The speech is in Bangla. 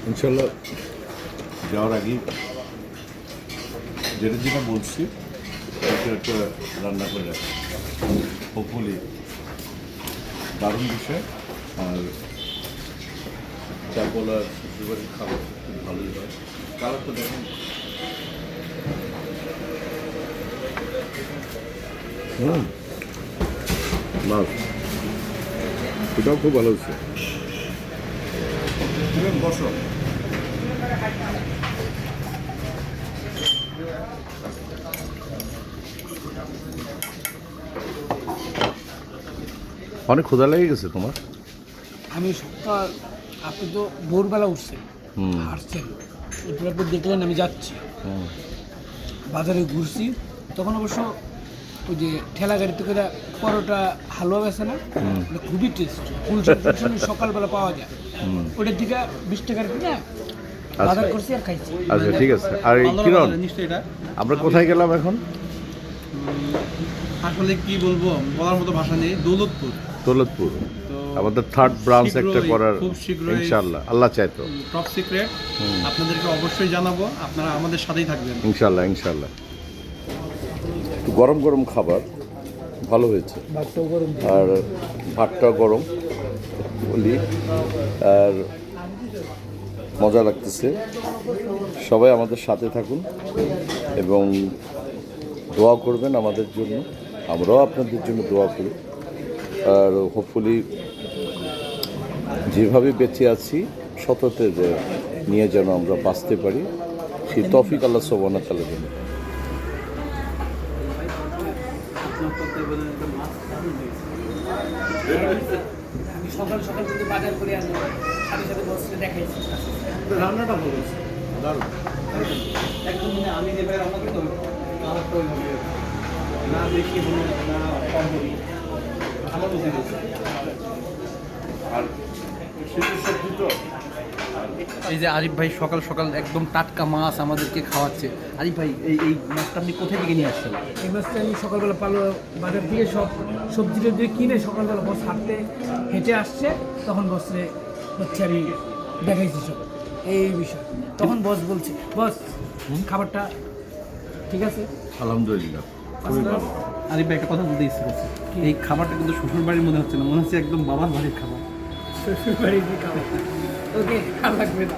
ইনশাল্লাহ যাওয়ার আগে যেটা যেটা বলছি সেটা একটা রান্না করে রাখি, হোপফুলি দারুণ বিষয়। আর চাপল আর শ্বশুরবাড়ির খাবার খুব ভালোই হয়। কালার তো দেখেন মাছ, এটাও খুব ভালো হচ্ছে। বসো, অনেক ক্ষুধা লেগে গেছে তোমার? আমি সকাল, আপনি তো ভোরবেলা উঠছেন, হাঁটছেন, এরপর দেখলেন আমি যাচ্ছি বাজারে ঘুরছি, তখন অবশ্য ওই যে ঠেলা গাড়িতে করে পরোটা হালুয়া বেছে না, খুবই টেস্ট, ফুলশন সকালবেলা পাওয়া যায়, ওটার দিকে 20 টাকার কিনা বাজার করছি আর খাইছি। আচ্ছা ঠিক আছে। আর এই কিরণ, আমরা কোথায় গেলাম এখন? আসলে কি বলবো, বলার মতো ভাষা নেই। দৌলতপুর, দৌলতপুর আমাদের থার্ড ব্রাঞ্চ একটা করার খুব শীঘ্রই ইনশাআল্লাহ, আল্লাহ চায় তো। টপ সিক্রেট, আপনাদেরকে অবশ্যই জানাবো, আপনারা আমাদের সাথেই থাকবেন ইনশাআল্লাহ ইনশাআল্লাহ। একটু গরম গরম খাবার, ভালো হয়েছে। আর ভাতটা গরম বলি, আর মজা লাগতেছে। সবাই আমাদের সাথে থাকুন এবং দোয়া করবেন আমাদের জন্য, আমরাও আপনাদের জন্য দোয়া করি। আর হোপফুলি যেভাবে বেঁচে আছি সততে নিয়ে যেন আমরা বাঁচতে পারি, সেই তৌফিক আল্লাহ সুবহানাহু ওয়া তাআলা দেন। আমি সকাল সকাল কিন্তু বাজার করে আনি, সাথে সাথে বসে দেখাইছি রান্নাটা ভালো হয়েছে, দারুণ একদম। আমি যে ভাই রান্না করতাম কালারটা ওইভাবে না বেশি হলো না কম হলো, ভালো বুঝে গেছে। আর শীতের সবজি তো এই যে আরিফ ভাই সকাল সকাল একদম টাটকা মাছ আমাদেরকে খাওয়াচ্ছে। আরিফ ভাই এই মাছটা আপনি কোথায় থেকে নিয়ে আসছেন? এই মাছটা আমি সকালবেলা বাজার থেকে সব সবজিটা দিয়ে কিনে সকালবেলা বস হাঁটতে হেঁটে আসছে, তখন বসে হচ্ছে আমি দেখাইছি সব এই বিষয়। তখন বস বলছে, বস খাবারটা ঠিক আছে আলহামদুলিল্লাহ খুবই ভালো। আরিফ ভাই একটা কথা বলতে ইচ্ছে করছে, এই খাবারটা কিন্তু শ্বশুর বাড়ির মনে হচ্ছে না, মনে হচ্ছে একদম বাবার বাড়ির খাবার। শ্বশুর বাড়ির খাবার। ওকে, আর লাগবে না।